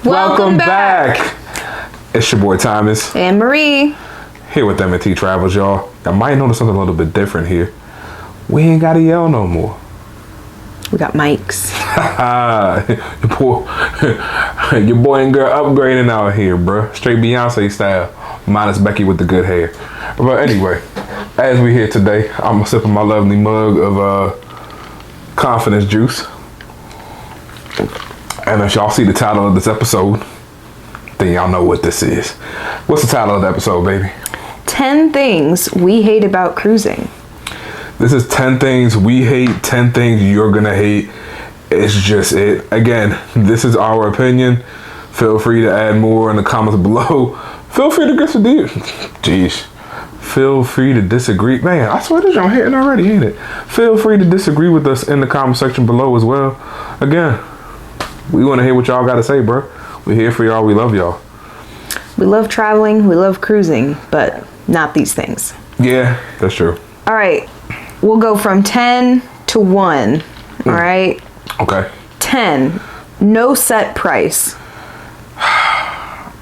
Welcome back. It's your boy Thomas and Marie here with M&T Travels, y'all. I might notice something a little bit different here. We ain't gotta yell no more. We got mics. your boy and girl upgrading out here, bruh. Straight Beyonce style. Minus Becky with the good hair. But anyway, as we here today, I'm sipping my lovely mug of confidence juice. And if y'all see the title of this episode, then y'all know what this is. What's the title of the episode, baby? 10 things we hate about cruising. This is 10 things we hate, 10 things you're gonna hate. It's just it. Again, this is our opinion. Feel free to add more in the comments below. Feel free to disagree. Jeez. Feel free to disagree. Man, I swear this y'all hitting already, ain't it? Feel free to disagree with us in the comment section below as well. Again, we want to hear what y'all got to say, bro. We're here for y'all. We love y'all. We love traveling. We love cruising, but not these things. Yeah, that's true. All right. We'll go from 10 to 1. All right. Okay. 10. No set price.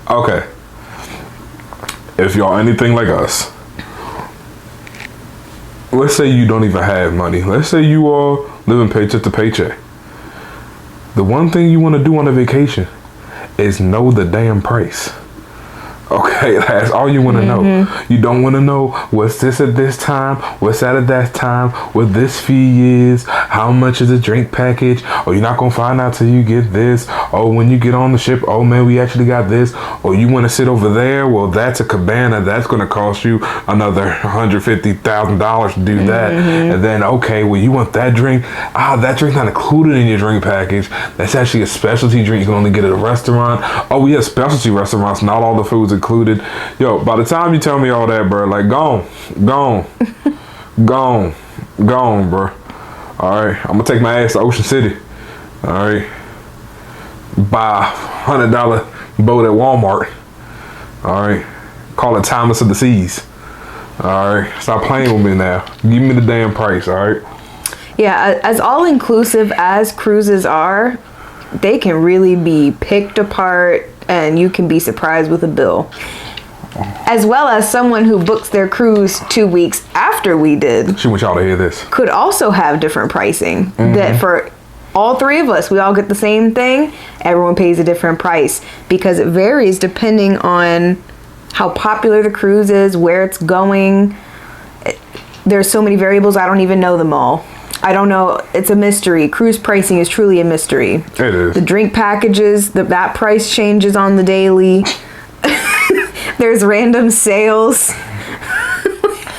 Okay. If y'all anything like us, let's say you don't even have money. Let's say you all living paycheck to paycheck. The one thing you want to do on a vacation is know the damn price. Okay, that's all you want to know. You don't want to know what's this at this time, what's that at that time, what this fee is, how much is the drink package. Oh, you're not going to find out till you get this. Oh, when you get on the ship, oh man, we actually got this. Or you want to sit over there, well, that's a cabana. That's going to cost you another $150,000 to do that. And then, okay, well, you want that drink. That drink's not included in your drink package. That's actually a specialty drink you can only get at a restaurant. Oh, we have specialty restaurants, not all the food's included. Yo, by the time you tell me all that, bro, like gone, bro. All right, I'm gonna take my ass to Ocean City. All right, buy $100 boat at Walmart. All right, call it Thomas of the Seas. All right, stop playing with me now. Give me the damn price. All right. Yeah, as all inclusive as cruises are, they can really be picked apart and you can be surprised with a bill. As well as someone who books their cruise 2 weeks after we did. She wants y'all to hear this. Could also have different pricing. That for all three of us, we all get the same thing. Everyone pays a different price because it varies depending on how popular the cruise is, where it's going. There's so many variables, I don't even know them all. I don't know. It's a mystery. Cruise pricing is truly a mystery. It is. The drink packages, that price changes on the daily. There's random sales.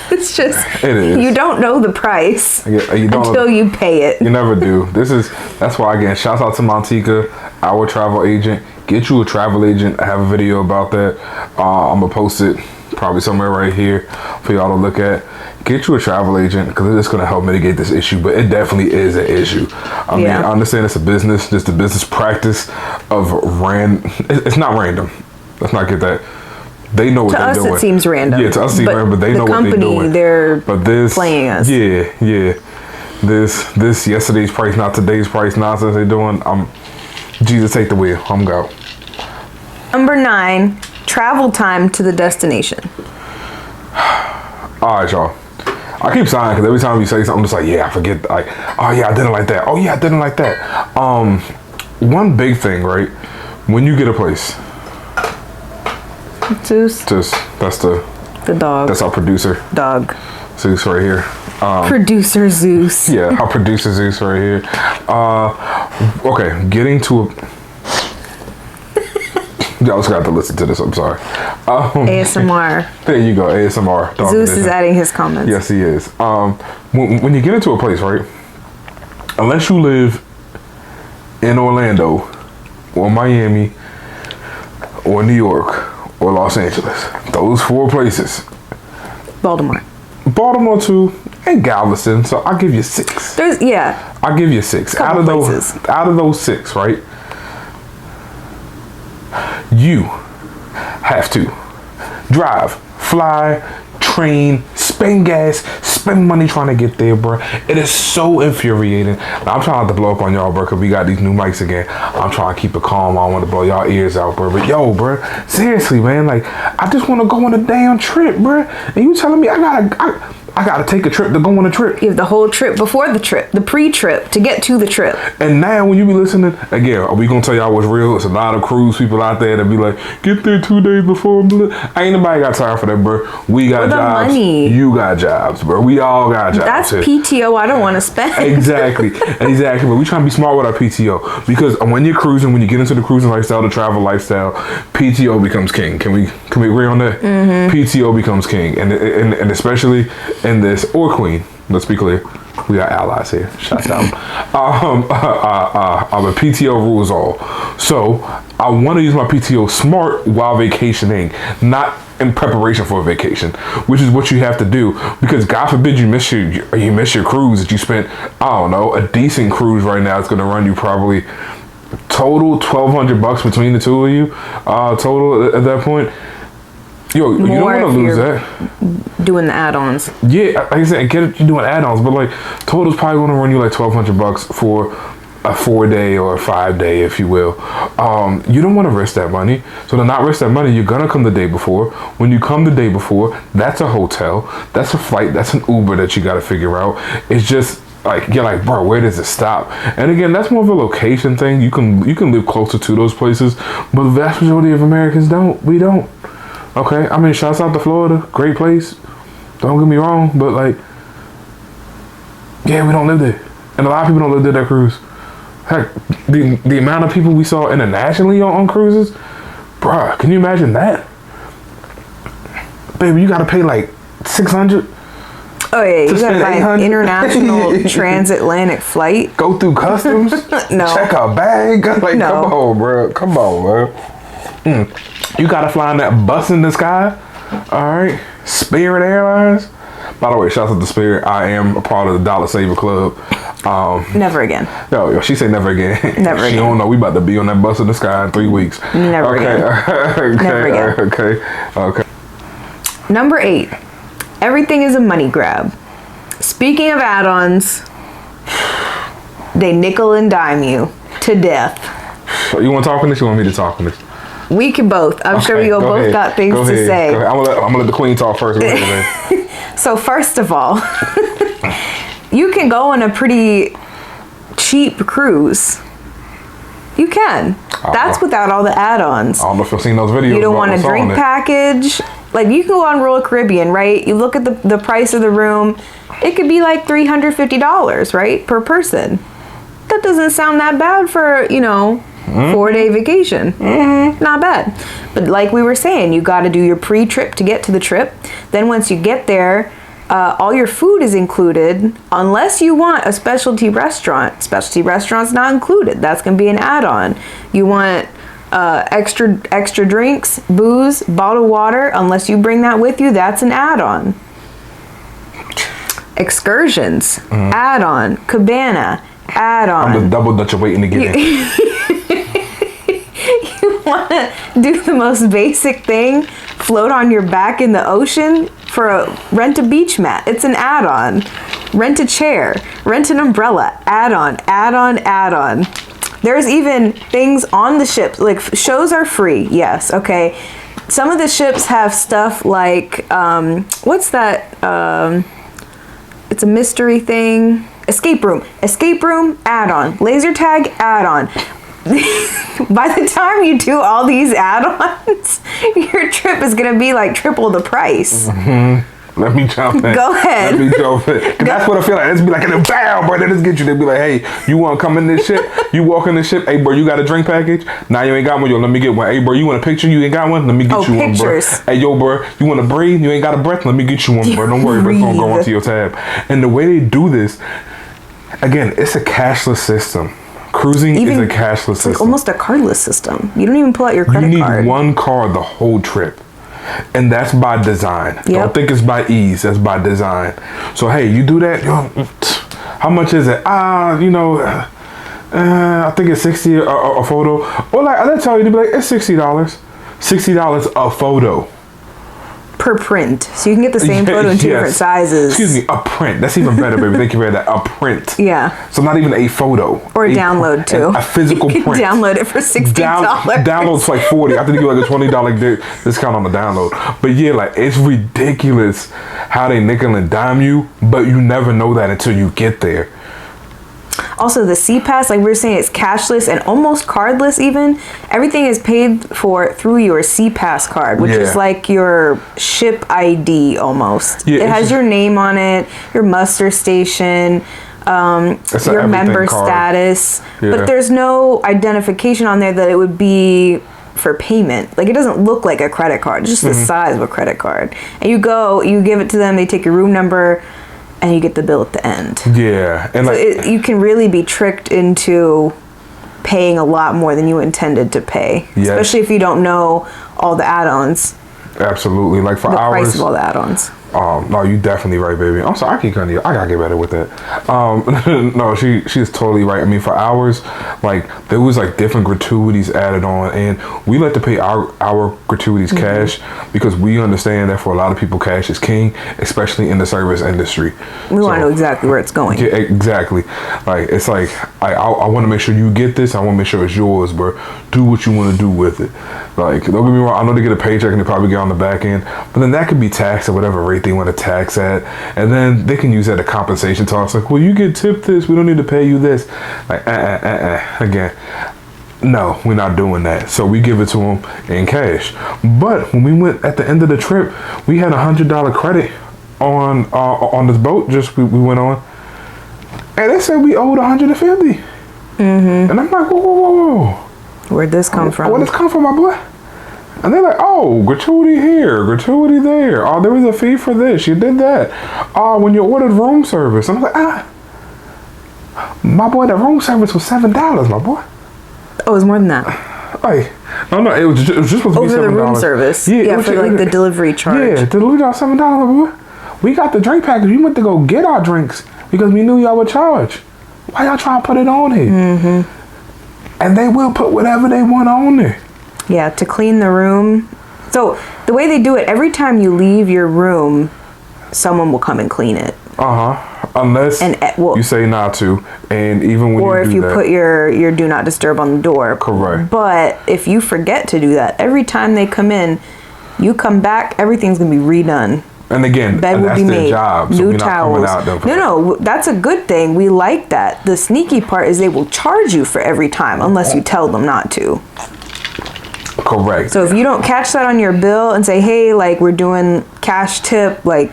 It's just, it is. You don't know the price until you pay it. You never do. That's why, again, shouts out to Montika, our travel agent. Get you a travel agent. I have a video about that. I'm going to post it probably somewhere right here for y'all to look at. Get you a travel agent because it's going to help mitigate this issue, but it definitely is an issue. I mean, I understand it's a business, just a business practice of it's not random. Let's not get that. They know what they're doing. To us, it seems random. Yeah, to us, it seems random, but they know what they're doing. They're playing us. Yeah. This yesterday's price, not today's price nonsense they're doing. Jesus, take the wheel. I'm go. Number 9, travel time to the destination. All right, y'all. I keep sighing because every time you say something, I'm just like, yeah, I forget. Like, oh yeah, I didn't like that. Oh yeah, I didn't like that. One big thing, right? When you get a place, Zeus. That's the dog. That's our producer. Dog. Zeus right here. Producer Zeus. Yeah, our producer Zeus right here. Okay, getting to a. Y'all just got to listen to this. I'm sorry. ASMR. There you go. ASMR. Dog Zeus edition. is adding his comments. Yes, he is. When you get into a place, right? Unless you live in Orlando, or Miami, or New York, or Los Angeles, those 4 places. Baltimore too, and Galveston. So I'll give you 6. I'll give you 6 out of those 6, right? You have to drive, fly, train, spend gas, spend money trying to get there, bro. It is so infuriating. Now, I'm trying not to blow up on y'all, bro, because we got these new mics again. I'm trying to keep it calm. I don't want to blow y'all ears out, bro. But yo, bro, seriously, man, like, I just want to go on a damn trip, bro. And you telling me I gotta take a trip to go on a trip. You have the whole trip before the trip, the pre-trip to get to the trip. And now when you be listening, again, are we gonna tell y'all what's real? It's a lot of cruise people out there that be like, get there 2 days before. Ain't nobody got time for that, bro. We got jobs. Money. You got jobs, bro. We all got jobs. That's here. PTO I don't want to spend. Exactly. But we trying to be smart with our PTO, because when you're cruising, when you get into the cruising lifestyle, the travel lifestyle, PTO becomes king. Can we agree on that? Mm-hmm. PTO becomes king, and especially in this, or queen. Let's be clear. We got allies here. Shout out. But PTO rules all. So I want to use my PTO smart while vacationing, not in preparation for a vacation, which is what you have to do. Because God forbid you miss your cruise that you spent. I don't know, a decent cruise right now is going to run you probably total $1,200 between the two of you. Total at that point. Yo, you don't want to lose that. Doing the add-ons. Yeah, like I said, I get it, you're doing add-ons, but like total's probably going to run you like $1,200 for a 4-day or a 5-day, if you will. You don't want to risk that money. So to not risk that money, you're gonna come the day before. When you come the day before, that's a hotel, that's a flight, that's an Uber that you got to figure out. It's just like, you're like, bro, where does it stop? And again, that's more of a location thing. You can live closer to those places, but the vast majority of Americans don't. We don't. Okay, I mean, shouts out to Florida, great place. Don't get me wrong, but like, yeah, we don't live there, and a lot of people don't live there that cruise. Heck, the amount of people we saw internationally on cruises, bruh, can you imagine that? Baby, you gotta pay like $600. Oh yeah, you gotta buy an international transatlantic flight. Go through customs. No. Check our bag. Like, no. Come on, bro. Come on, bro. You gotta fly in that bus in the sky. All right, Spirit Airlines. By the way, shout out to Spirit. I am a part of the Dollar Saver Club. Never again. Yo, she say never again. Never She again. don't know we about to be on that bus in the sky in 3 weeks. Never again. Okay. Never again. Okay. Number 8. Everything is a money grab. Speaking of add-ons, they nickel and dime you to death. You want to talk on this? You want me to talk on this? We can both. I'm sure we both ahead. got things Go to ahead. say. Go ahead. I'm gonna let the queen talk first. Go ahead, man. So first of all, you can go on a pretty cheap cruise. You can. That's without all the add-ons. I don't know if you've seen those videos. You don't want a drink package. Like, you can go on Royal Caribbean, right? You look at the price of the room. It could be like $350, right? Per person. That doesn't sound that bad for, 4-day vacation. Not bad. But like we were saying, you got to do your pre-trip to get to the trip. Then once you get there, all your food is included, unless you want a specialty restaurant. Specialty restaurant's not included. That's going to be an add-on. You want extra drinks, booze, bottled water, unless you bring that with you, that's an add-on. Excursions, add-on. Cabana, add-on. I'm just double dutch waiting to get in. You want to do the most basic thing, float on your back in the ocean rent a beach mat. It's an add-on. Rent a chair, rent an umbrella, add-on. There's even things on the ship, like shows are free, yes, okay. Some of the ships have stuff like, what's that, it's a mystery thing. Escape room, add-on. Laser tag, add-on. By the time you do all these add-ons, your trip is gonna be like triple the price. Let me jump in. Go ahead. Let me jump in. Cause that's what I feel like. It's be like in a bow, bro. They just get you. They be like, hey, you want to come in this ship? You walk in this ship. Hey, bro, you got a drink package? Nah, you ain't got one. Yo, let me get one. Hey, bro, you want a picture? You ain't got one? Let me get you pictures. one, bro. Hey, yo, bro, you want to breathe? You ain't got a breath? Let me get you one, bro. Don't worry, bro. It's going to go into your tab. And the way they do this, again, it's a cashless system. Cruising is a cashless system. It's like almost a cardless system. You don't even pull out your credit card. You need one card the whole trip. And that's by design. Yep. Don't think it's by ease. That's by design. So, hey, you do that. How much is it? I think it's $60 a photo. Or like, I'll tell you, to be like, it's $60. $60 a photo. per print, so you can get the same photo in two different sizes. Excuse me, a print. That's even better, baby. Thank you for that. A print. Yeah. So not even a photo. Or a download too. A physical you can print. Download it for $60. Download's like $40. I think you get like a $20 discount on the download. But yeah, like it's ridiculous how they nickel and dime you, but you never know that until you get there. Also, the CPass, like we were saying, it's cashless and almost cardless even. Everything is paid for through your CPass card, which is like your ship ID almost. Yeah, it has your name on it, your muster station, your member status. Yeah. But there's no identification on there that it would be for payment. Like, it doesn't look like a credit card. It's just the size of a credit card. And you go, you give it to them, they take your room number, and you get the bill at the end. Yeah. And so you can really be tricked into paying a lot more than you intended to pay. Yes. Especially if you don't know all the add-ons. Absolutely. Like for the hours. price of all the add-ons. No, you definitely right, baby. I'm sorry, I keep cutting you. I gotta get better with that. No, she's totally right. I mean, for hours, like there was like different gratuities added on, and we like to pay our gratuities cash because we understand that for a lot of people, cash is king, especially in the service industry. We want to know exactly where it's going. Yeah, exactly. Like it's like I want to make sure you get this. I want to make sure it's yours, bro. Do what you want to do with it. Like, don't get me wrong. I know they get a paycheck and they probably get on the back end, but then that could be taxed at whatever rate they want to tax at, and then they can use that as compensation talks. Like, well, you get tipped this. We don't need to pay you this. Like, again. No, we're not doing that. So we give it to them in cash. But when we went at the end of the trip, we had $100 credit on this boat. We went on, and they said we owed $150. And I'm like, whoa. Where'd this come from? Where'd this come from, my boy? And they're like, oh, gratuity here, gratuity there. Oh, there was a fee for this. You did that. Oh, when you ordered room service. And I'm like, my boy, the room service was $7, my boy. Oh, it was more than that. Like, no, it was just supposed to be $7. Over the room service. Yeah, for like the delivery charge. Yeah, the delivery charge $7, my boy. We got the drink package. We went to go get our drinks because we knew y'all would charge. Why y'all trying to put it on here? And they will put whatever they want on there. Yeah, to clean the room. So the way they do it, every time you leave your room, someone will come and clean it. Unless you say not to, and even when or you do if you that, put your do not disturb on the door. Correct. But if you forget to do that, every time they come in, you come back, everything's gonna be redone. And again, bed will be made. Job, new towels. No, that's a good thing. We like that. The sneaky part is they will charge you for every time unless you tell them not to. Correct. So if you don't catch that on your bill and say, hey, like we're doing cash tip, like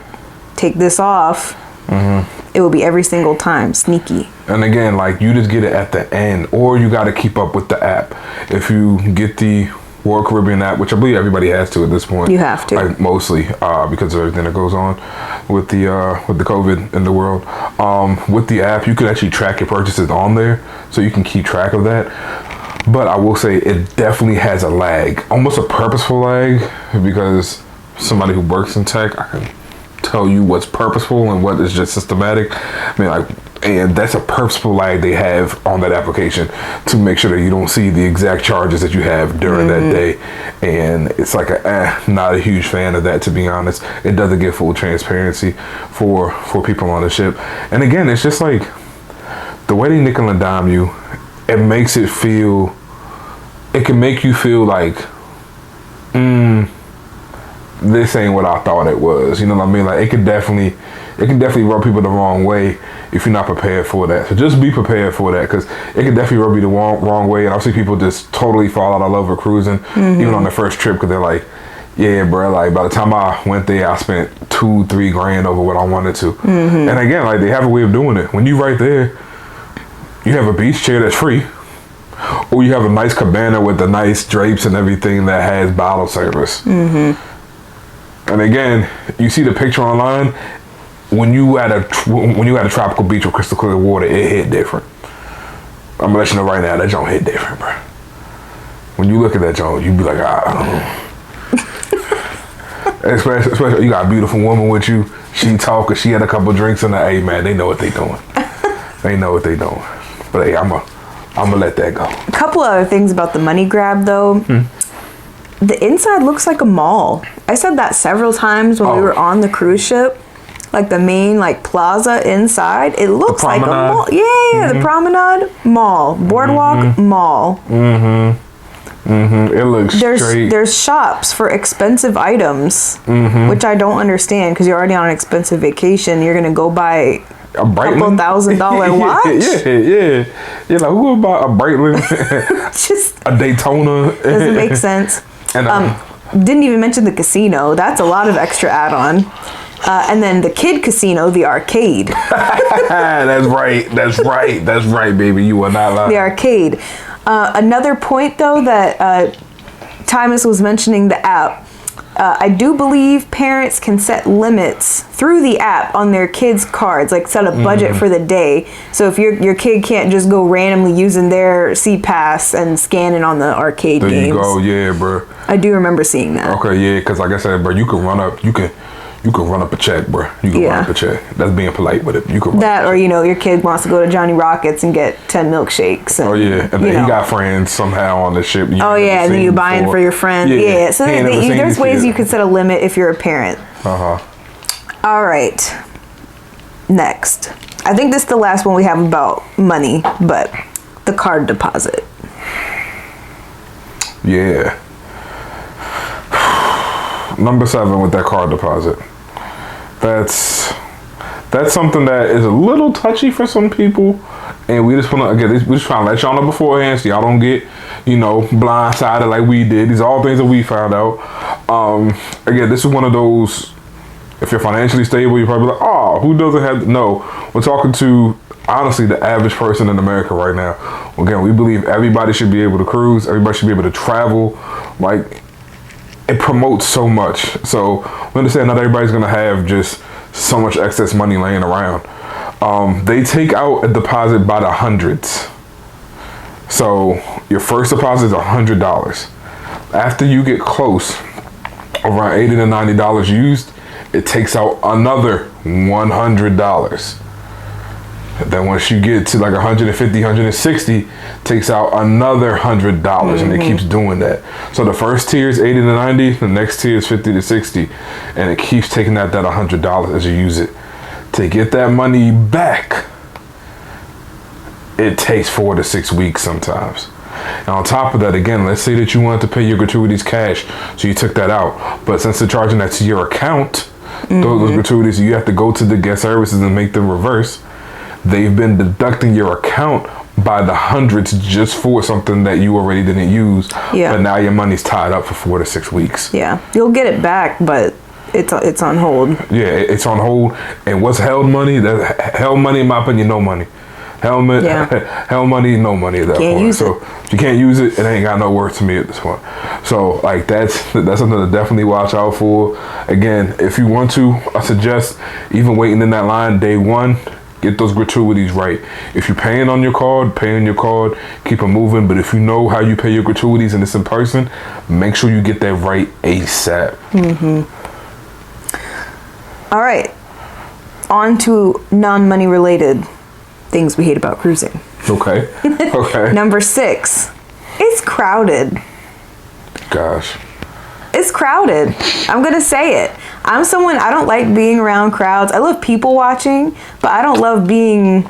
take this off, it will be every single time. Sneaky. And again, like you just get it at the end, or you got to keep up with the app. If you get the Royal Caribbean app, which I believe everybody has to at this point. You have to. Like mostly because of everything that goes on with the COVID in the world. With the app, you can actually track your purchases on there, so you can keep track of that. But I will say it definitely has a lag, almost a purposeful lag, because somebody who works in tech, I can tell you what's purposeful and what is just systematic. I mean, and that's a purposeful lag they have on that application to make sure that you don't see the exact charges that you have during that day. And it's like not a huge fan of that, to be honest. It doesn't give full transparency for people on the ship. And again, it's just like the way they nickel and dime you, it makes it feel, it can make you feel like, this ain't what I thought it was. You know what I mean? Like it can definitely rub people the wrong way if you're not prepared for that. So just be prepared for that, because it can definitely rub you the wrong way. And I've seen people just totally fall out of love with cruising, even on their first trip, because they're like, yeah, bro, like by the time I went there, I spent $2-3 grand over what I wanted to. And again, like they have a way of doing it. When you right there, you have a beach chair that's free, or you have a nice cabana with the nice drapes and everything that has bottle service. And again, you see the picture online. When you at a tropical beach with crystal clear water, it hit different. I'm gonna let you know right now, that joint hit different, bro. When you look at that joint, you be like, especially you got a beautiful woman with you. She talking, she had a couple drinks in her. Hey man, they know what they doing. They know what they doing. But hey, I'm gonna let that go. A couple other things about the money grab though. the inside looks like a mall. I said that several times when we were on the cruise ship. Like the main like plaza inside, it looks like a mall. Yeah, the promenade mall, boardwalk mall. It looks straight. There's shops for expensive items, which I don't understand because you're already on an expensive vacation. You're gonna go buy a couple $1,000 watch. Yeah. Like who would buy a Breitling? Just a Daytona. Doesn't make sense. And didn't even mention the casino. That's a lot of extra add-on. And then the kid casino, the arcade. That's right, baby. You are not lying. The arcade. Another point, though, that Timus was mentioning the app. I do believe parents can set limits through the app on their kids' cards, like set a budget for the day. So if your kid can't just go randomly using their C-Pass and scanning on the arcade games. There you go, yeah, bro. I do remember seeing that. Okay, yeah, because like I said, bro, you can run up a check, bro. You can run up a check. That's being polite with it. You can run that, or your kid wants to go to Johnny Rockets and get 10 milkshakes. And, and then he got friends somehow on the ship. And then you buying for your friends. Yeah. So there's ways you can set a limit if you're a parent. All right. Next, I think this is the last one we have about money, but the card deposit. Yeah. Number 7 with that card deposit. That's something that is a little touchy for some people, and we just want to trying to let y'all know beforehand so y'all don't get blindsided like we did. These are all things that we found out. Again, this is one of those. If you're financially stable, you're probably like, oh, who doesn't have? No, we're talking to honestly the average person in America right now. Again, we believe everybody should be able to cruise. Everybody should be able to travel. Like, it promotes so much. So we understand not everybody's gonna have just so much excess money laying around. They take out a deposit by the hundreds. So your first deposit is $100. After you get close, around $80 to $90 used, it takes out another $100. Then once you get to like 150, 160, takes out another $100, and it keeps doing that. So the first tier is 80 to 90, the next tier is 50 to 60, and it keeps taking out that $100 as you use it. To get that money back, it takes 4 to 6 weeks sometimes. And on top of that, again, let's say that you wanted to pay your gratuities cash, so you took that out. But since they're charging that to your account, those gratuities, you have to go to the guest services and make them reverse. They've been deducting your account by the hundreds just for something that you already didn't use. Yeah. But now your money's tied up for 4 to 6 weeks. Yeah. You'll get it back, but it's on hold. Yeah, it's on hold. And what's held money? Held money, in my opinion, no money. Held money, no money at that point. So if you can't use it, it ain't got no worth to me at this point. So like that's something to definitely watch out for. Again, if you want to, I suggest even waiting in that line day one. Get those gratuities right. If you're paying on your card, pay on your card, keep it moving. But if you know how you pay your gratuities and it's in person, make sure you get that right ASAP. All right. On to non-money related things we hate about cruising. Okay. Number 6. It's crowded. Gosh. It's crowded. I'm going to say it. I don't like being around crowds. I love people watching, but I don't love being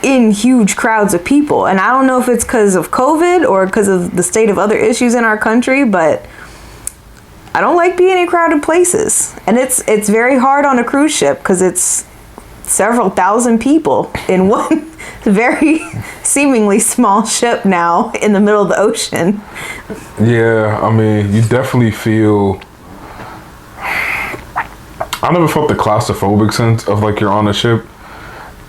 in huge crowds of people. And I don't know if it's because of COVID or because of the state of other issues in our country, but I don't like being in crowded places. And it's very hard on a cruise ship because it's several thousand people in one very seemingly small ship now in the middle of the ocean. Yeah, I mean, you definitely feel... I never felt the claustrophobic sense of like you're on a ship.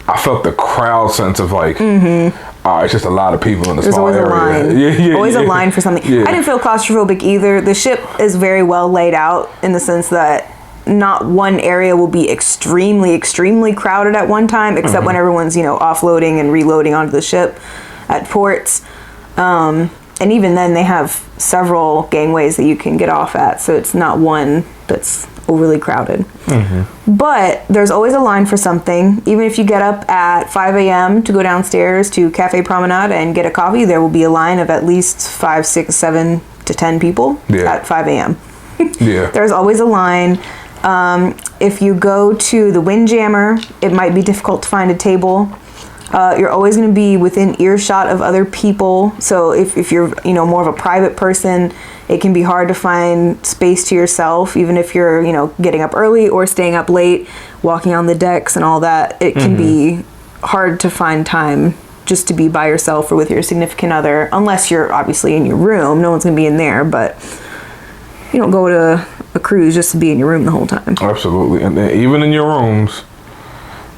I felt the crowd sense of like, it's just a lot of people in the small area. There's always a line for something. Yeah. I didn't feel claustrophobic either. The ship is very well laid out in the sense that not one area will be extremely, extremely crowded at one time, except when everyone's, offloading and reloading onto the ship at ports. And even then they have several gangways that you can get off at. So it's not one that's overly crowded. But there's always a line for something. Even if you get up at 5 a.m. to go downstairs to Cafe Promenade and get a coffee, there will be a line of at least 5, 6, 7 to 10 people at 5 a.m. Yeah. There's always a line. If you go to the Windjammer, it might be difficult to find a table. You're always going to be within earshot of other people. So if you're, more of a private person, it can be hard to find space to yourself, even if you're, getting up early or staying up late, walking on the decks and all that. It can be hard to find time just to be by yourself or with your significant other, unless you're obviously in your room. No one's going to be in there, but you don't go to a cruise just to be in your room the whole time. Absolutely. And then even in your rooms,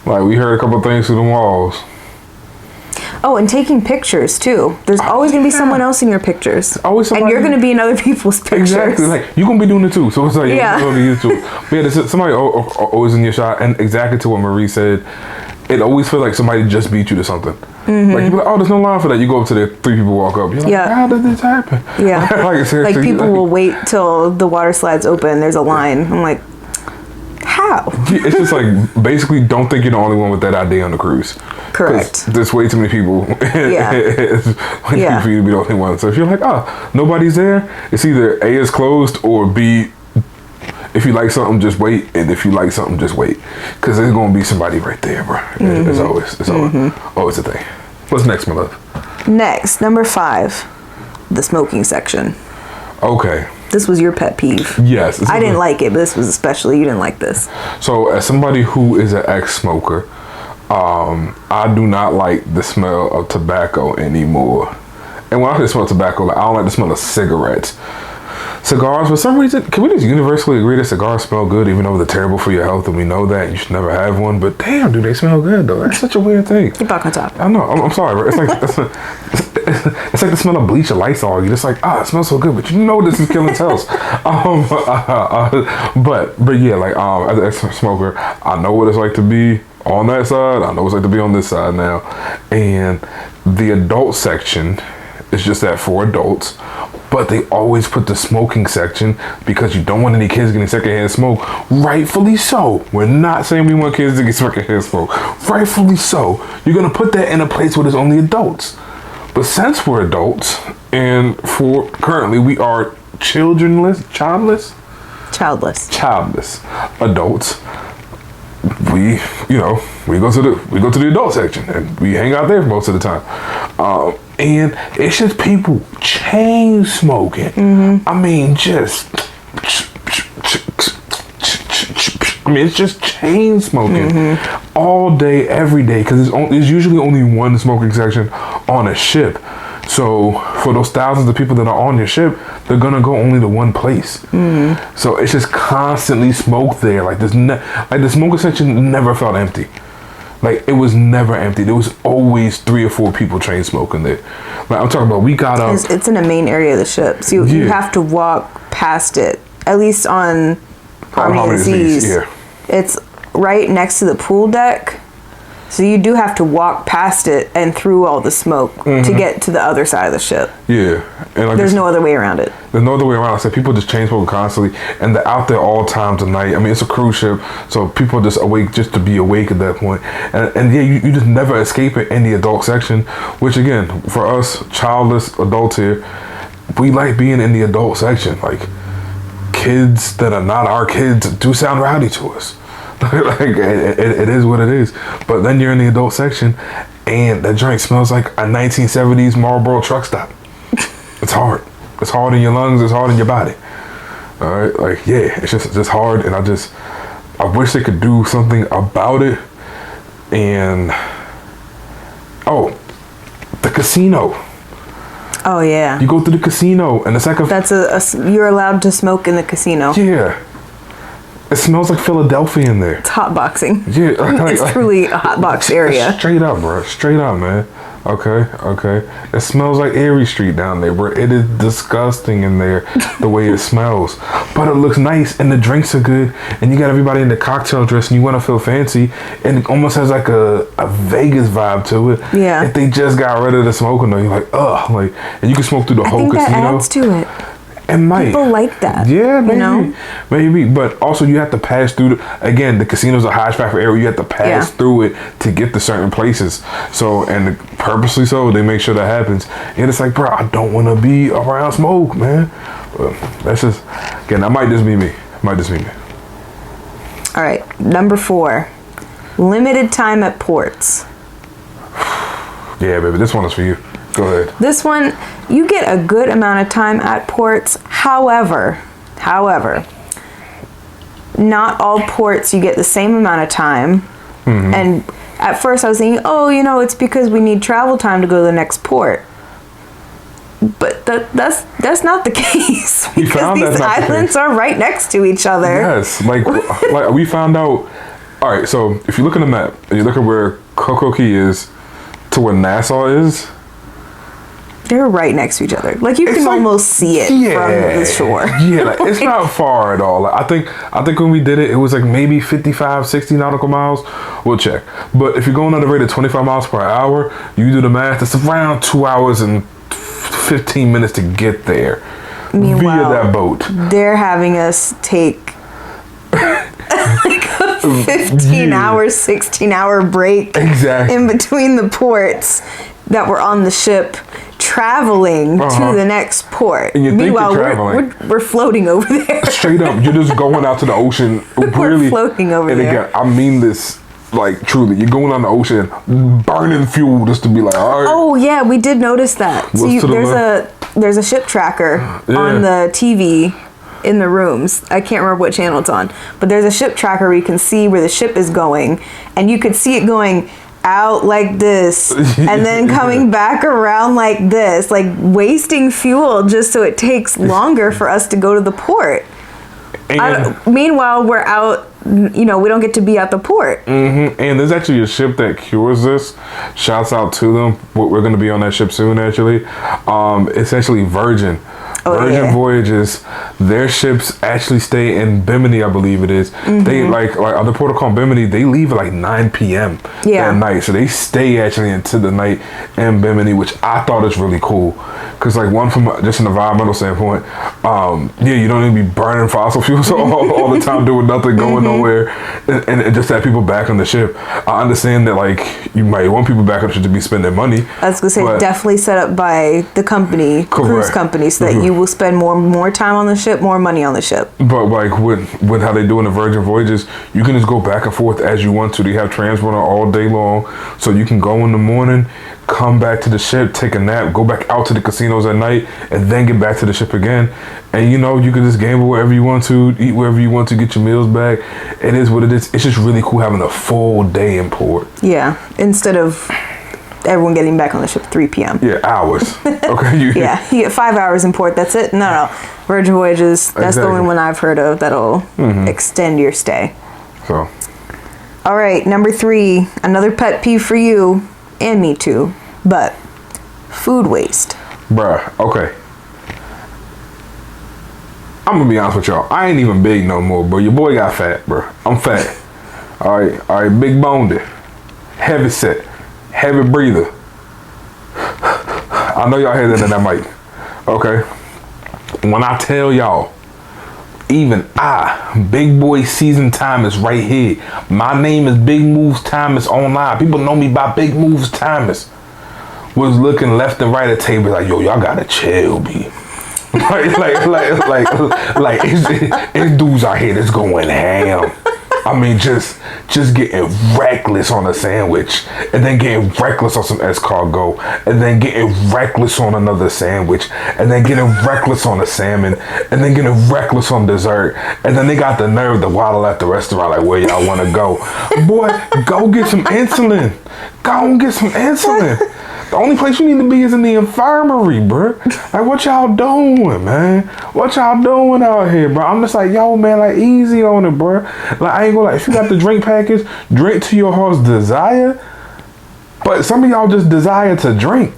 like we heard a couple things through the walls. Oh, and taking pictures too. There's always going to be someone else in your pictures. Always somebody. And you're going to be in other people's pictures. Exactly. Like, you're going to be doing it too. So it's like, you're going to be you too. But yeah, there's somebody always in your shot. And exactly to what Marie said, it always feels like somebody just beat you to something. Like, you're like, oh, there's no line for that. You go up to there, 3 people walk up. You're like, how did this happen? Yeah. Like, seriously, like people will wait till the water slides open. There's a line. I'm like, how? It's just like, basically, don't think you're the only one with that idea on the cruise. Correct. There's way too many people. It's for you to be the only one. So if you're like, nobody's there, it's either A, is closed, or B, if you like something, just wait. And if you like something, just wait. Because there's going to be somebody right there, bro. It's always a thing. What's next, my love? Next, number 5, the smoking section. Okay. This was your pet peeve. Yes. I didn't like it, but this was especially, you didn't like this. So as somebody who is an ex-smoker, I do not like the smell of tobacco anymore. And when I say smell tobacco, like, I don't like the smell of cigarettes. Cigars, for some reason, can we just universally agree that cigars smell good, even though they're terrible for your health, and we know that you should never have one? But damn, do they smell good though? That's such a weird thing. Get back on top. I know. I'm sorry, bro. It's like it's like the smell of bleach or Lysol. You're just like, it smells so good, but you know this is killing cells. But yeah, like as an ex-smoker, I know what it's like to be on that side. I know what it's like to be on this side now, and the adult section is just that for adults. But they always put the smoking section because you don't want any kids getting secondhand smoke. Rightfully so. We're not saying we want kids to get secondhand smoke. Rightfully so. You're going to put that in a place where there's only adults. But since we're adults, and for currently we are childless adults, we go to the adult section and we hang out there most of the time. And it's just people chain smoking. I mean, it's just chain smoking all day, every day, because there's usually only one smoking section on a ship. So for those thousands of people that are on your ship, they're gonna go only to one place. So it's just constantly smoke there. Like the smoking section never felt empty. Like, it was never empty. There was always 3 or 4 people chain smoking there. Like, I'm talking about, we got up. It's in the main area of the ship, so you have to walk past it. At least on Harmony of the Seas. Yeah. It's right next to the pool deck. So you do have to walk past it and through all the smoke to get to the other side of the ship. Yeah. And like there's no other way around it. There's no other way around. I said people just chain smoke constantly, and they're out there all times of night. I mean, it's a cruise ship, so people are just awake just to be awake at that point. And yeah, you just never escape it in the adult section, which again, for us childless adults here, we like being in the adult section. Like, kids that are not our kids do sound rowdy to us. Like, it is what it is. But then you're in the adult section, and that joint smells like a 1970s Marlboro truck stop. It's hard. It's hard in your lungs. It's hard in your body. All right, like, yeah, it's just hard, and I wish they could do something about it. And the casino. Oh yeah. You go to the casino, and it's like you're allowed to smoke in the casino. Yeah. It smells like Philadelphia in there. It's hot boxing. Yeah. It's truly a hot box area. Straight up, bro. Straight up, man. Okay. It smells like Erie Street down there, bro. It is disgusting in there, the way it smells. But it looks nice, and the drinks are good, and you got everybody in the cocktail dress, and you want to feel fancy, and it almost has like a Vegas vibe to it. Yeah. If they just got rid of the smoking, though, you're like, ugh. Like, and you can smoke through the whole casino. That adds to it. It might. People like that. Yeah, maybe. You know? Maybe. But also you have to pass through again, the casino's a high traffic area. You have to pass through it to get to certain places. So, and purposely so, they make sure that happens. And it's like, bro, I don't want to be around smoke, man. But that's just, again, that might just be me. All right, number 4, limited time at ports. Yeah, baby, this one is for you. Go ahead. This one, you get a good amount of time at ports. However, not all ports you get the same amount of time. And at first I was thinking, oh, you know, it's because we need travel time to go to the next port. But that's not the case, because these islands are right next to each other. Yes, like we found out. All right, so if you look at the map and you look at where Coco Key is to where Nassau is, they're right next to each other. Like you can almost see it from the shore. Yeah, like, it's not far at all. Like, I think when we did it was like maybe 55, 60 nautical miles. We'll check. But if you're going at a rate of 25 miles per hour, you do the math. It's around 2 hours and 15 minutes to get there. Meanwhile, via that boat. They're having us take like a 15-hour, 16-hour break in between the ports that were on the ship, traveling to the next port. And meanwhile, we're floating over there. Straight up, you're just going out to the ocean. Really, we're floating over there. Again, I mean this. Like, truly, you're going on the ocean, burning fuel just to be like, all right. Oh, yeah, we did notice that. So there's a ship tracker on the TV in the rooms. I can't remember what channel it's on. But there's a ship tracker where you can see where the ship is going. And you could see it going out like this and then coming back around like this. Like, wasting fuel just so it takes longer for us to go to the port. Meanwhile, we're out, you know, we don't get to be at the port. And there's actually a ship that cures this. Shouts out to them. We're going to be on that ship soon, actually. It's actually Virgin. Virgin Voyages, their ships actually stay in Bimini, I believe it is. They like the port called Bimini, they leave at like 9 p.m. that night. So they stay actually into the night in Bimini, which I thought is really cool. Because like one from just an environmental standpoint, you don't need to be burning fossil fuels all the time, doing nothing, going nowhere, and just have people back on the ship. I understand that like you might want people back on the ship to be spending money. I was gonna say definitely set up by the company, cruise company, so that you will spend more time on the ship, more money on the ship. But like with how they do in the Virgin Voyages, you can just go back and forth as you want to. They have transport all day long, so you can go in the morning, come back to the ship, take a nap, go back out to the casinos at night, and then get back to the ship again. And you know, you can just gamble wherever you want to, eat wherever you want to, get your meals back. It is what it is. It's just really cool having a full day in port. Yeah, instead of everyone getting back on the ship 3 p.m. Yeah, hours. Okay. You get 5 hours in port. That's it. No. Virgin Voyages. That's the only one I've heard of that'll extend your stay. So. All right, number 3. Another pet peeve for you and me too, but food waste. Bruh. Okay. I'm gonna be honest with y'all. I ain't even big no more, bro. Your boy got fat, bro. I'm fat. All right, big boned, heavy set. Heavy breather. I know y'all hear that in that mic. Okay. When I tell y'all, even Big Boy Season Thomas right here. My name is Big Moves Thomas online. People know me by Big Moves Thomas. Was looking left and right at tables like, yo, y'all gotta chill, B. like it's dudes out here that's going ham. I mean, just getting reckless on a sandwich, and then getting reckless on some escargot, and then getting reckless on another sandwich, and then getting reckless on a salmon, and then getting reckless on dessert, and then they got the nerve to waddle at the restaurant like, where y'all want to go? Boy, go get some insulin. Go and get some insulin. The only place you need to be is in the infirmary, bro. Like, what y'all doing, man? What y'all doing out here, bro? I'm just like, yo, man, like, easy on it, bro. Like, I ain't gonna like, if you got the drink package, drink to your heart's desire. But some of y'all just desire to drink.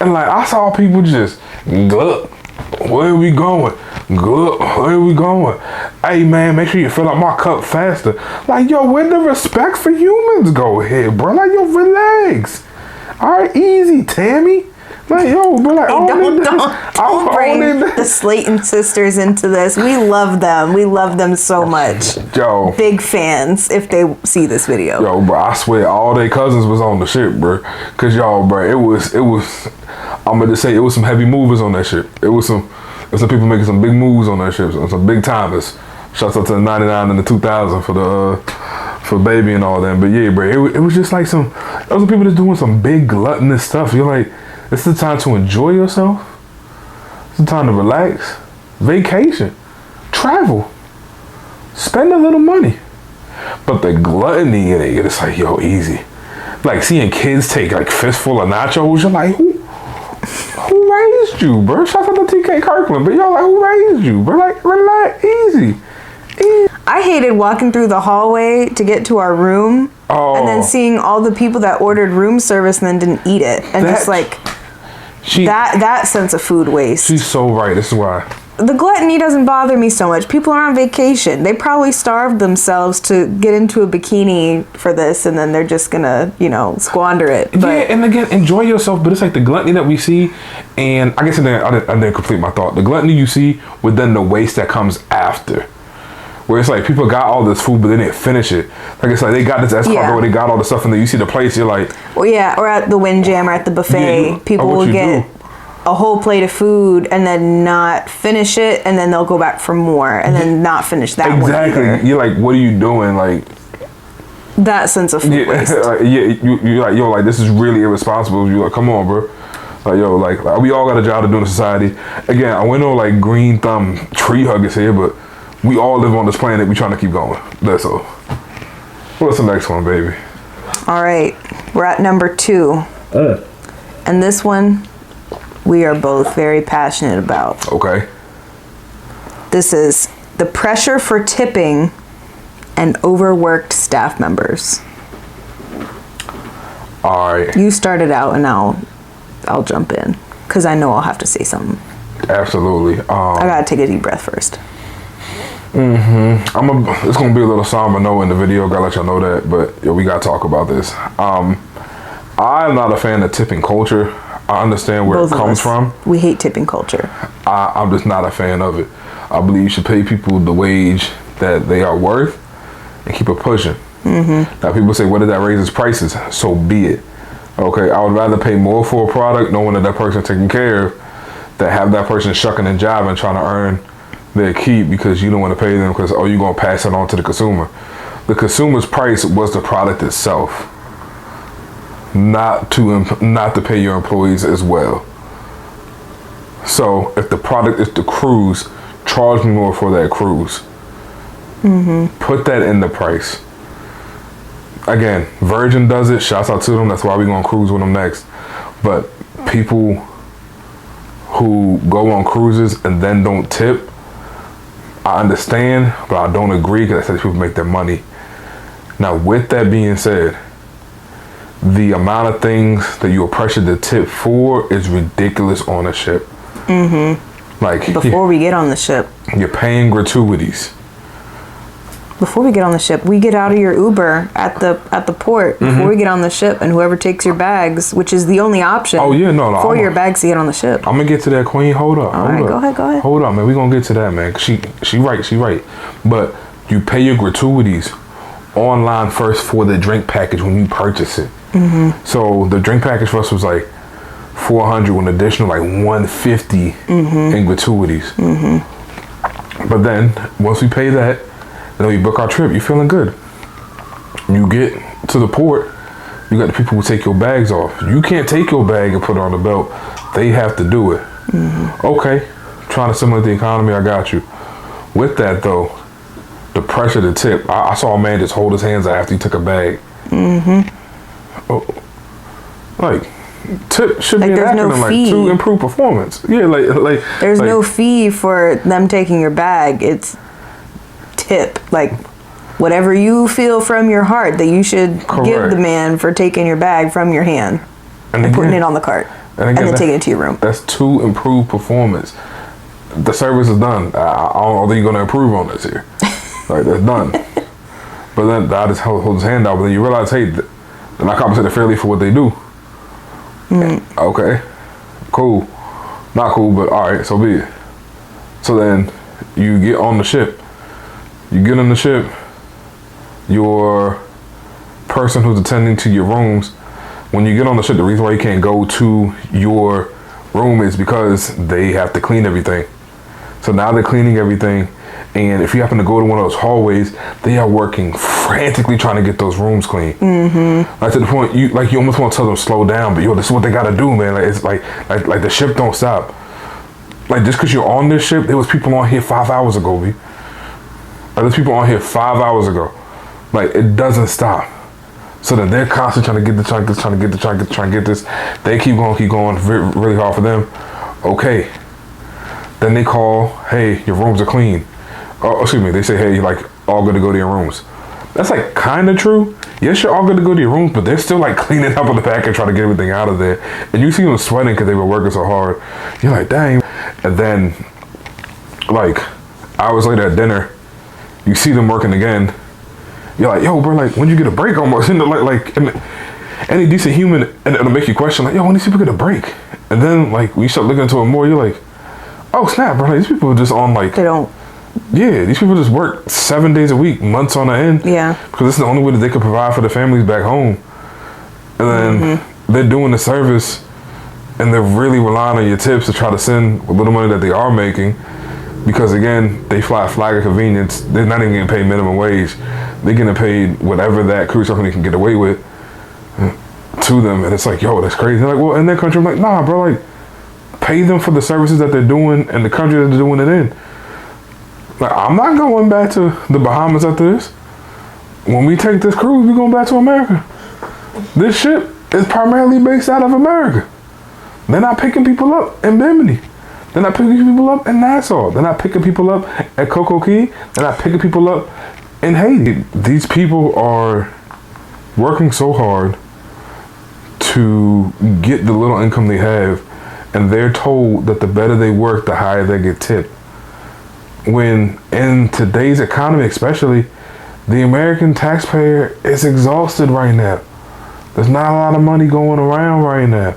And like, I saw people just, glup, where are we going? Glup, where are we going? Hey, man, make sure you fill up my cup faster. Like, yo, where the respect for humans go here, bro? Like, yo, relax. All right, easy, Tammy. Like, yo, bro, like, Don't bring the Slayton sisters into this. We love them. We love them so much. Yo. Big fans if they see this video. Yo, bro, I swear all their cousins was on the shit, bro. Cause y'all, bro, it was, I'm gonna say it was some heavy movers on that shit. It was some people making some big moves on that shit. Some big timers. Shouts out to the 99 and the 2000 for Baby and all that. But yeah, bro, it was just like those are people that's doing some big gluttonous stuff. You're like, this is the time to enjoy yourself. It's the time to relax. Vacation. Travel. Spend a little money. But the gluttony in it, it's like, yo, easy. Like seeing kids take like fistful of nachos, you're like, who raised you, bro? Shout out to TK Kirkland, but y'all like, who raised you, bro? Like, relax, easy. I hated walking through the hallway to get to our room and then seeing all the people that ordered room service and then didn't eat it. And just like that sense of food waste. She's so right. This is why. The gluttony doesn't bother me so much. People are on vacation. They probably starved themselves to get into a bikini for this, and then they're just gonna, squander it. But yeah, and again, enjoy yourself. But it's like the gluttony that we see, and I guess I didn't complete my thought. The gluttony you see, with then the waste that comes after. Where it's like people got all this food, but they didn't finish it. Like it's like they got this escargot, where they got all the stuff, and then you see the plates, you're like, well, yeah, or at the Windjam or at the buffet, people will get a whole plate of food and then not finish it, and then they'll go back for more, and then not finish that one either. You're like, what are you doing? Like that sense of food waste. You're like, yo, like this is really irresponsible. You're like, come on, bro. Like, yo, like we all got a job to do in society. Again, I went on like green thumb tree huggers here, but we all live on this planet. We trying to keep going. That's all. What's the next one, baby? All right, we're at number 2, and this one we are both very passionate about. Okay. This is the pressure for tipping and overworked staff members. All right. You started out, and I'll jump in because I know I'll have to say something. Absolutely. I gotta take a deep breath first. It's gonna be a little somber note in the video. Gotta let y'all know that, but we gotta talk about this. I'm not a fan of tipping culture. I understand where it comes from. We hate tipping culture. I'm just not a fan of it. I believe you should pay people the wage that they are worth and keep it pushing. Now people say, what did that raises prices? So be it. Okay, I would rather pay more for a product knowing that person's taken care of, than have that person shucking and jiving trying to earn their keep because you don't want to pay them because you're going to pass it on to the consumer. The consumer's price was the product itself, not to pay your employees as well. So if the product is the cruise, charge me more for that cruise. Put that in the price. Again, Virgin does it. Shouts out to them. That's why we're going to cruise with them next. But people who go on cruises and then don't tip, I understand, but I don't agree because I said people make their money. Now, with that being said, the amount of things that you are pressured to tip for is ridiculous on a ship. Like before we get on the ship, you're paying gratuities. Before we get on the ship, we get out of your Uber at the port before we get on the ship, and whoever takes your bags, which is the only option. For your bags to get on the ship. I'm gonna get to that, Queen. Hold up. All right, go ahead. Hold on, man. We gonna get to that, man. She right. But you pay your gratuities online first for the drink package when you purchase it. So the drink package for us was like $400 with an additional like $150 in gratuities. But then once we pay that, then we book our trip. You're feeling good. You get to the port, you got the people who take your bags off. You can't take your bag and put it on the belt. They have to do it. Okay, trying to stimulate the economy, I got you. With that though, the pressure to tip. I saw a man just hold his hands out after he took a bag. Like, tip should be an acronym to improve performance. Yeah, like there's no fee for them taking your bag. It's tip, like whatever you feel from your heart that you should give the man for taking your bag from your hand and putting it on the cart and then taking it to your room. That's to improve performance. The service is done. I don't think you're going to improve on this here. Like, that's done. But then I just hold his hand out, but then you realize, hey, they're not compensated fairly for what they do. Okay, cool. Not cool, but all right, so be it. So then you get on the ship. You get on the ship. Your person who's attending to your rooms, when you get on the ship, the reason why you can't go to your room is because they have to clean everything. So now they're cleaning everything, and if you happen to go to one of those hallways, they are working frantically trying to get those rooms clean. Like to the point you almost want to tell them slow down, but yo, this is what they gotta do, man. Like it's like the ship don't stop. Like just because you're on this ship, there was people on here 5 hours ago, B. Like there's people on here 5 hours ago. Like it doesn't stop. So then they're constantly trying to get this, trying to get this. They keep going, really hard for them. Okay. Then they call, hey, your rooms are clean. Oh, excuse me. They say, hey, you're like all good to go to your rooms. That's like kind of true. Yes, you're all good to go to your rooms, but they're still like cleaning up on the back and trying to get everything out of there. And you see them sweating because they were working so hard. You're like, dang. And then, like, hours later at dinner, you see them working again. You're like, yo, bro, like, when you get a break almost? You know, like any decent human, and it'll make you question, like, yo, when these people get a break? And then, like, when you start looking into it more, you're like, oh, snap, bro, like, these people are just on, like... They don't. Yeah, these people just work 7 days a week, months on end. Yeah. Because this is the only way that they can provide for their families back home. And then they're doing the service, and they're really relying on your tips to try to send a little money that they are making. Because, again, they fly a flag of convenience. They're not even getting paid minimum wage. They're getting paid whatever that cruise company can get away with to them. And it's like, yo, that's crazy. They're like, well, in their country, I'm like, nah, bro, like, pay them for the services that they're doing and the country that they're doing it in. Like, I'm not going back to the Bahamas after this. When we take this cruise, we're going back to America. This ship is primarily based out of America. They're not picking people up in Bimini. They're not picking people up in Nassau. They're not picking people up at Coco Key. They're not picking people up in Haiti. These people are working so hard to get the little income they have, and they're told that the better they work, the higher they get tipped. When in today's economy especially, the American taxpayer is exhausted right now. There's not a lot of money going around right now.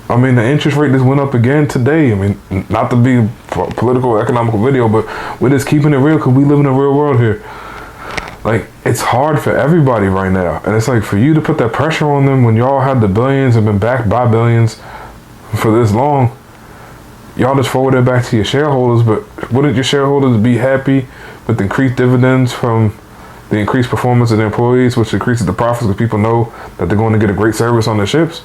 I mean, the interest rate just went up again today. I mean, not to be a political, economical video, but we're just keeping it real because we live in a real world here. Like, it's hard for everybody right now. And it's like, for you to put that pressure on them when y'all had the billions and been backed by billions for this long, y'all just forward it back to your shareholders. But wouldn't your shareholders be happy with increased dividends from the increased performance of the employees, which increases the profits because people know that they're going to get a great service on their ships?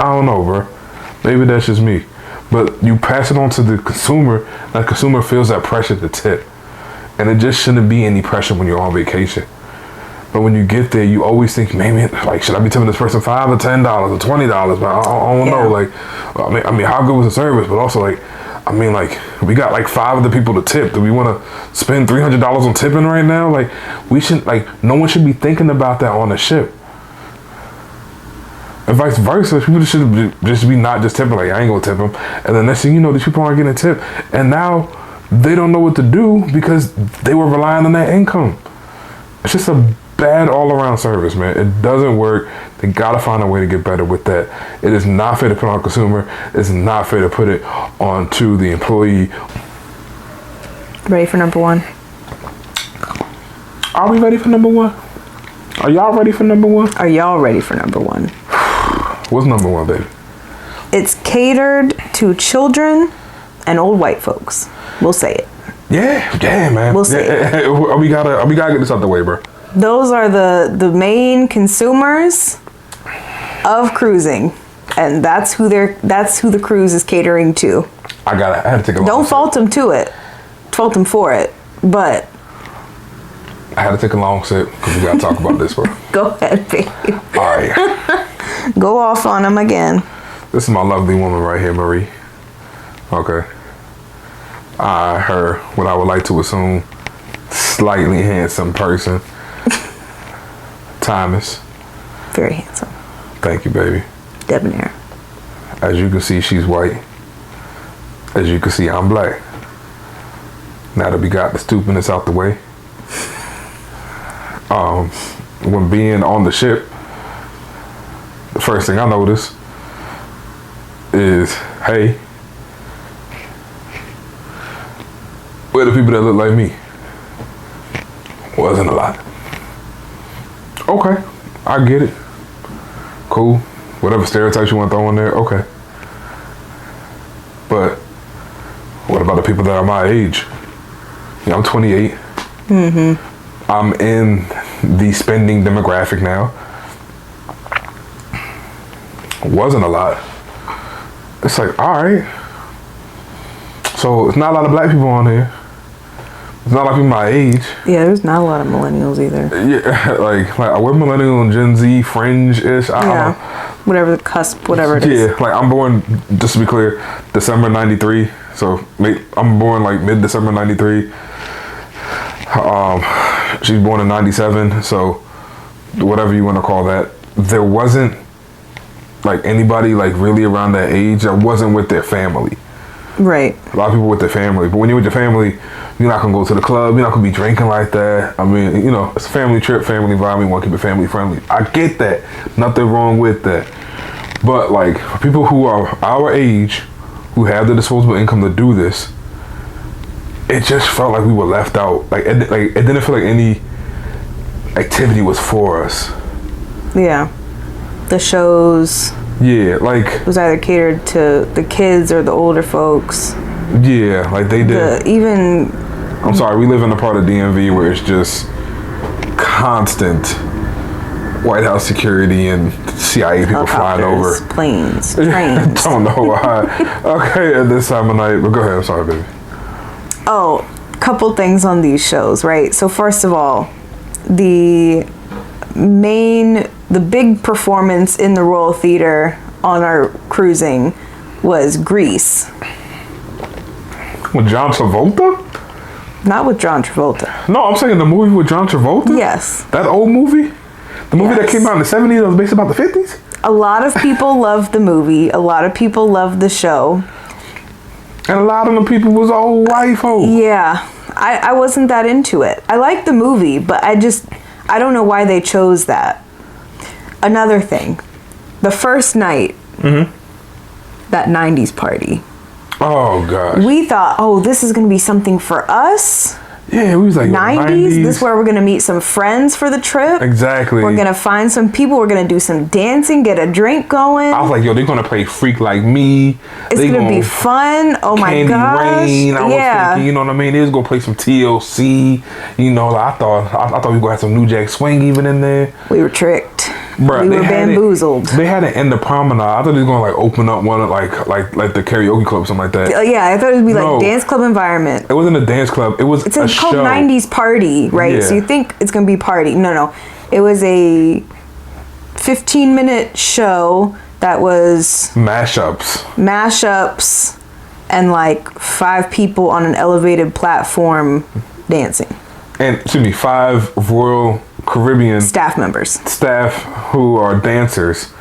I don't know, bro. Maybe that's just me. But you pass it on to the consumer, that consumer feels that pressure to tip. And it just shouldn't be any pressure when you're on vacation. But when you get there, you always think, maybe, like, should I be tipping this person $5 or $10 or $20? But I don't know. Like, I mean, how good was the service? But also, like, I mean, like, we got like 5 other people to tip. Do we want to spend $300 on tipping right now? Like, we shouldn't, like, no one should be thinking about that on the ship. And vice versa, people should just be not just tipping, like, I ain't gonna tip them. And then next thing you know, these people aren't getting a tip. And now they don't know what to do because they were relying on that income. It's just a bad all-around service, man. It doesn't work. They gotta find a way to get better with that. It is not fair to put on consumer. It's not fair to put it onto the employee. Ready for number one? Are we ready for number one? Are y'all ready for number one? Are y'all ready for number one? What's number one, baby? It's catered to children and old white folks. We'll say it. Yeah, man. We'll say it. We gotta get this out the way, bro. Those are the main consumers of cruising, and that's who the cruise is catering to. I had to take a long Don't sip. fault them to it. Fault them for it, but I had to take a long sip because we gotta talk about this, bro. go ahead, baby. All right. Go off on them again. This is my lovely woman right here, Marie. Okay. Her, what I would like to assume, slightly handsome person. Thomas. Very handsome. Thank you, baby. Debonair. As you can see, she's white. As you can see, I'm black. Now that we got the stupidness out the way. When being on the ship, the first thing I noticed is, hey, where the people that look like me? Wasn't a lot. Okay, I get it. Cool. Whatever stereotypes you want to throw in there, okay. But what about the people that are my age? Yeah, I'm 28. Mm-hmm. I'm in the spending demographic now. Wasn't a lot. It's like, all right. So it's not a lot of black people on here. It's not like people my age. Yeah, there's not a lot of millennials either. Yeah, like we're millennial and Gen Z fringe-ish. I don't know. Whatever the cusp, whatever it is. Yeah, like I'm born, just to be clear, December 93. So I'm born like mid-December 93. She's born in 97. So whatever you want to call that. There wasn't like anybody like really around that age that wasn't with their family. Right. A lot of people with their family. But when you're with your family, you're not going to go to the club. You're not going to be drinking like that. I mean, you know, it's a family trip, family vibe. We want to keep it family friendly. I get that. Nothing wrong with that. But, like, for people who are our age, who have the disposable income to do this, it just felt like we were left out. Like, it didn't feel like any activity was for us. Yeah. The shows. Yeah, like... It was either catered to the kids or the older folks. Yeah, like they did. I'm sorry, we live in a part of DMV where it's just constant White House security and CIA people flying over. Planes, trains. Don't know why. Okay, at this time of night, but go ahead, I'm sorry, baby. Oh, couple things on these shows, right? So first of all, the big performance in the Royal Theater on our cruising was Grease. With John Travolta? Not with John Travolta. No, I'm saying the movie with John Travolta? Yes. That old movie? The movie that came out in the 70s that was based about the 50s? A lot of people loved the movie. A lot of people loved the show. And a lot of the people was old white folk. Yeah. I wasn't that into it. I liked the movie, but I don't know why they chose that. Another thing. The first night, that 90s party. Oh, gosh. We thought, oh, this is going to be something for us. Yeah, we was like 90s. This is where we're going to meet some friends for the trip. Exactly. We're going to find some people. We're going to do some dancing, get a drink going. I was like, yo, they're going to play Freak Like Me. It's going to be fun. Oh, my gosh. Rain. I was thinking, you know what I mean? They was going to play some TLC. You know, like, I thought we were going to have some New Jack Swing even in there. We were tricked. Bruh, we were bamboozled. They had it in the promenade. I thought they was going to like open up one of like the karaoke club or something like that. Yeah, I thought it would be like dance club environment. It wasn't a dance club. It's a called show. 90s party, right? Yeah. So you think it's going to be party. No. It was a 15-minute show that was mashups and like 5 people on an elevated platform dancing. And 5 Royal Caribbean staff members, who are dancers,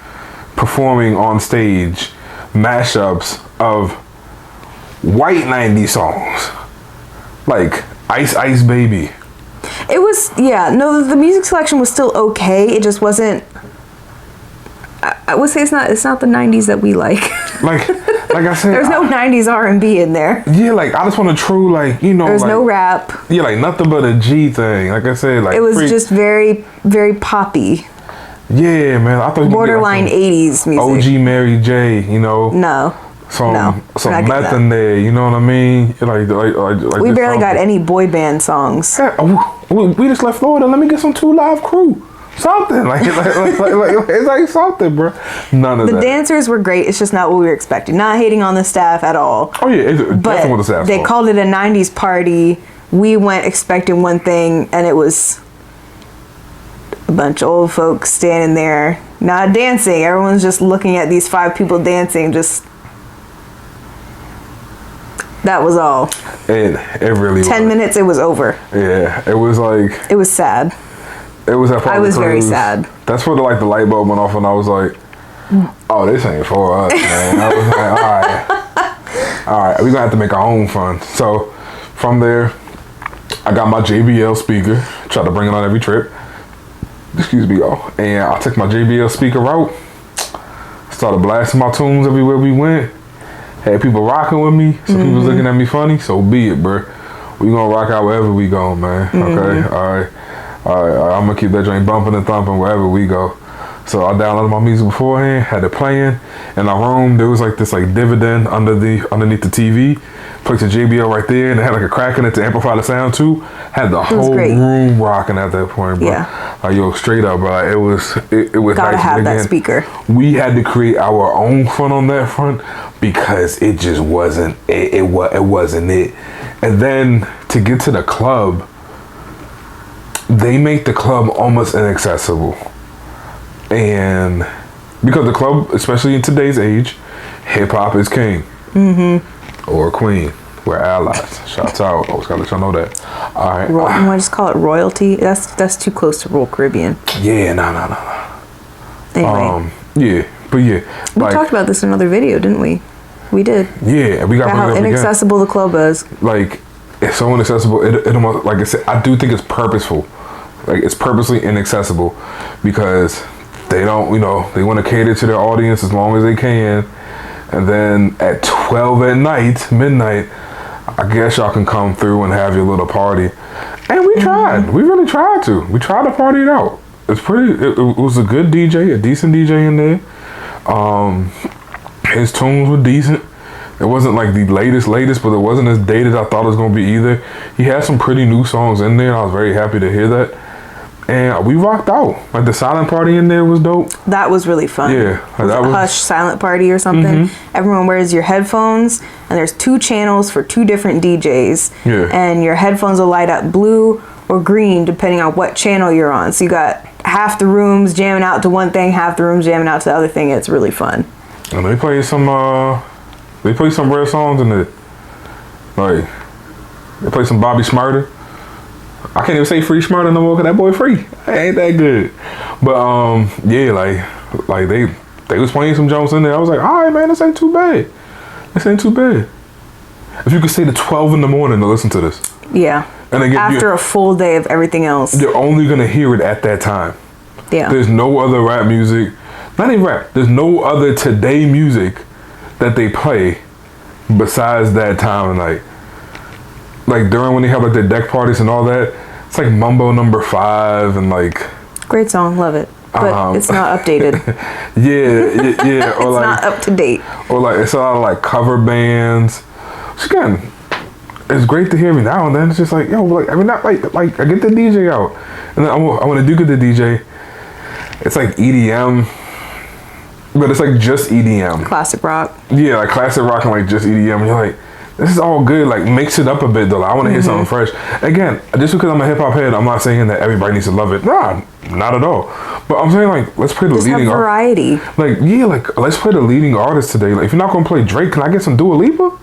performing on stage mashups of white 90s songs, like Ice Ice Baby. It was, the music selection was still okay. It just wasn't. I would say it's not the 90s that we like. Like I said, there's no 90s R&B in there. Yeah, like I just want a true, like, you know, there's no rap. Yeah, like nothing but a G thing. Like I said, like it was just very, very poppy. Yeah, man. I thought borderline like 80s music. OG Mary J, you know. Some meth in there, you know what I mean? Like we barely got any boy band songs. Yeah, we just left Florida. Let me get some 2 Live Crew. Something like it's like something, bro. None of that. The dancers were great. It's just not what we were expecting. Not hating on the staff at all. Oh yeah, it's definitely what the staff. They called it a 90s party. We went expecting one thing, and it was a bunch of old folks standing there, not dancing. Everyone's just looking at these 5 people dancing. Just that was all. It really. 10 minutes, it was over. Yeah, it was like. It was sad. It was that part I was very sad. That's where the light bulb went off, and I was like, "Oh, this ain't for us, man." I was like, "All right, we're gonna have to make our own fun." So, from there, I got my JBL speaker. Tried to bring it on every trip. Excuse me, y'all. And I took my JBL speaker out. Started blasting my tunes everywhere we went. Had people rocking with me. Some people was looking at me funny. So be it, bro. We gonna rock out wherever we go, man. Okay, all right. I'm gonna keep that joint bumping and thumping wherever we go. So I downloaded my music beforehand, had it playing. In our room, there was like this like dividend underneath the TV. Placed a JBL right there, and it had like a crack in it to amplify the sound too. Had the whole room rocking at that point, bro. Yeah. Yo, straight up, bro. It was gotta nice. have Again, that speaker. We had to create our own fun on that front because it just wasn't. It wasn't it. And then to get to the club, they make the club almost inaccessible. And because the club, especially in today's age, hip hop is king or queen. We're allies. Shouts out. Always gotta let y'all know that. All right. You want to just call it royalty? That's too close to Royal Caribbean. Yeah, no. Anyway. Yeah, but yeah. We talked about this in another video, didn't we? We did. Yeah, we got how inaccessible the club is. Like, it's so inaccessible. It almost, like I said, I do think it's purposeful. Like, it's purposely inaccessible because they don't, they want to cater to their audience as long as they can. And then at 12 at night, midnight, I guess y'all can come through and have your little party. And we tried. We really tried to. We tried to party it out. It's it was a good DJ, a decent DJ in there. His tunes were decent. It wasn't like the latest, but it wasn't as dated as I thought it was going to be either. He had some pretty new songs in there. I was very happy to hear that. And we rocked out. Like the silent party in there was dope. That was really fun. Yeah. It was a hush silent party or something. Everyone wears your headphones and there's 2 channels for 2 different DJs. Yeah. And your headphones will light up blue or green depending on what channel you're on. So you got half the rooms jamming out to one thing, half the rooms jamming out to the other thing. It's really fun. And they play some rare songs in it. Like, they play some Bobby Shmurda. I can't even say Free Shmurda no more because that boy free. Ain't that good. But yeah, like they was playing some Jones in there. I was like, all right, man, this ain't too bad. This ain't too bad. If you could stay to 12 in the morning to listen to this. Yeah. And again, after a full day of everything else. You're only gonna hear it at that time. Yeah. There's no other rap music. Not even rap. There's no other today music that they play besides that time of night. Like during when they have like their deck parties and all that, it's like Mambo number 5 and like. Great song, love it, but it's not updated. yeah. Or it's like, not up to date. Or like it's a lot of like cover bands. Which again, it's great to hear every now and then. It's just like like every night, like I get the DJ out, and then I want to do get the DJ. It's like EDM, but it's like just EDM. Classic rock. Yeah, like classic rock and like just EDM. And you're like, this is all good. Like mix it up a bit though. Like, I want to hear something fresh. Again, just because I'm a hip hop head, I'm not saying that everybody needs to love it. Nah, not at all. But I'm saying like, let's play the just leading have variety. Let's play the leading artist today. Like if you're not gonna play Drake, can I get some Dua Lipa?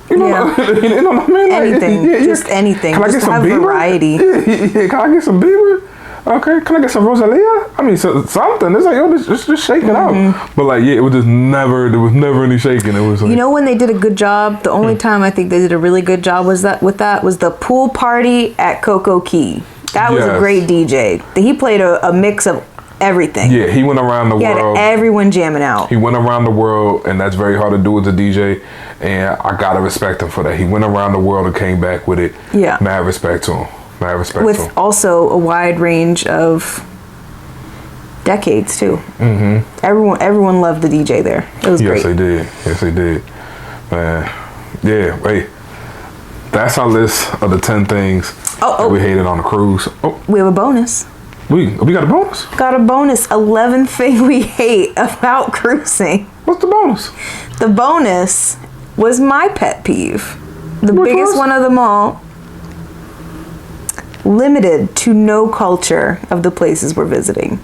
You know what I mean? Like, anything, just anything. Can I get some Bieber? Variety. Yeah. Can I get some Bieber? Okay, can I get some Rosalia? I mean, something. It's like, just shake it out. But like, it was just never. There was never any shaking. It was. Like, when they did a good job. The only time I think they did a really good job was the pool party at Coco Key. That was a great DJ. He played a mix of everything. Yeah, he went around the world. Had everyone jamming out. He went around the world, and that's very hard to do as a DJ. And I gotta respect him for that. He went around the world and came back with it. Yeah, mad respect to him. With also a wide range of decades too. Everyone loved the DJ there. It was great. Yes, they did. Man, yeah. Wait, that's our list of the 10 things that we hated on the cruise. Oh, we have a bonus. We got a bonus. Got a bonus. 11th thing we hate about cruising. What's the bonus? The bonus was my pet peeve. The Which biggest was? one of them all. Limited to no culture of the places we're visiting.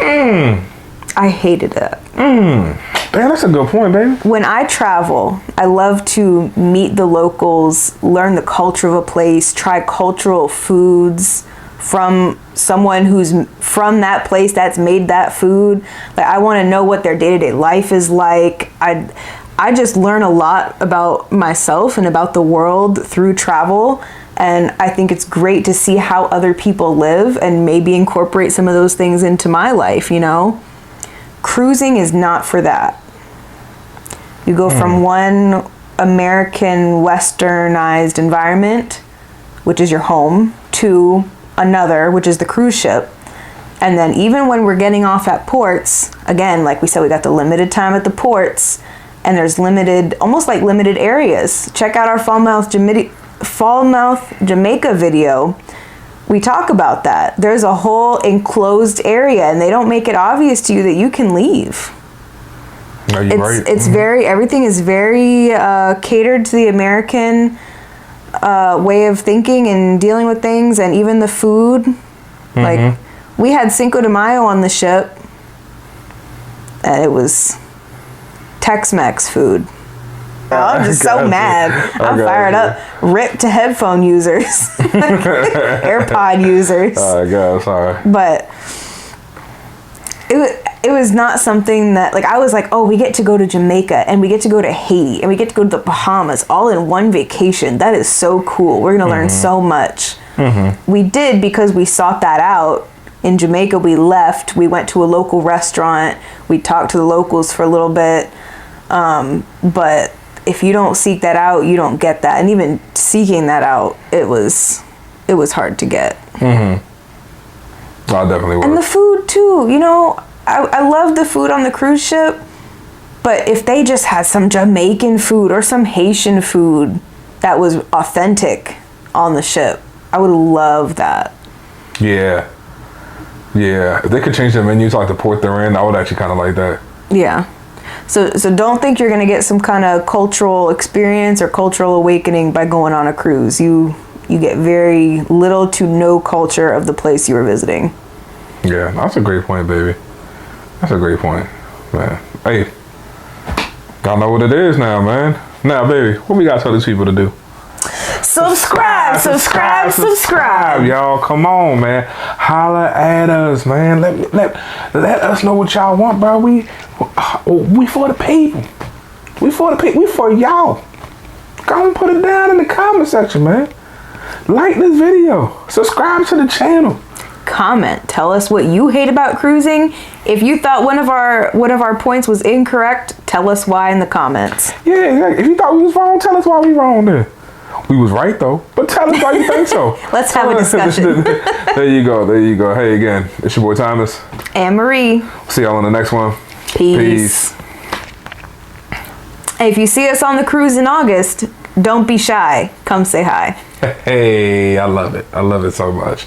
I hated it. Man, that's a good point, baby. When I travel, I love to meet the locals, learn the culture of a place, try cultural foods from someone who's from that place that's made that food. Like, I want to know what their day-to-day life is like. I just learn a lot about myself and about the world through travel. And I think it's great to see how other people live and maybe incorporate some of those things into my life, cruising is not for that. You go from one American westernized environment, which is your home, to another, which is the cruise ship. And then even when we're getting off at ports, again, like we said, we got the limited time at the ports, and there's almost like limited areas. Check out our Falmouth, Jamaica video. We talk about that. There's a whole enclosed area, and they don't make it obvious to you that you can leave. Are you right? It's very, everything is very catered to the American way of thinking and dealing with things, and even the food. Like, we had Cinco de Mayo on the ship, and it was Tex-Mex food. I'm just so mad. I'm fired up. Rip to headphone users, AirPod users. I guess, sorry. But it was not something that, like, I was like, oh, we get to go to Jamaica, and we get to go to Haiti, and we get to go to the Bahamas all in one vacation. That is so cool. We're going to learn so much. We did, because we sought that out. In Jamaica, we left. We went to a local restaurant. We talked to the locals for a little bit. But if you don't seek that out, you don't get that. And even seeking that out, it was hard to get. I definitely was. And the food too, you know, I love the food on the cruise ship, but if they just had some Jamaican food or some Haitian food that was authentic on the ship, I would love that. Yeah. If they could change the menu to like the port they're in, I would actually kind of like that. Yeah. So don't think you're going to get some kind of cultural experience or cultural awakening by going on a cruise. You get very little to no culture of the place you were visiting. Yeah, that's a great point, baby. That's a great point, man. Hey, y'all know what it is now, man. Now, baby, what we got to tell these people to do? Subscribe. Y'all, come on, man. Holla at us, man. Let us know what y'all want, bro. We for the people. We for the people. We for y'all. Go and put it down in the comment section, man. Like this video. Subscribe to the channel. Comment. Tell us what you hate about cruising. If you thought one of our points was incorrect, tell us why in the comments. Yeah, exactly. If you thought we was wrong, tell us why we wrong then. We was right though, but tell us why you think so. Let's have a discussion. There you go. Hey, again, it's your boy Thomas. And Marie. See y'all on the next one. Peace. Hey, if you see us on the cruise in August, don't be shy. Come say hi. Hey, I love it. I love it so much.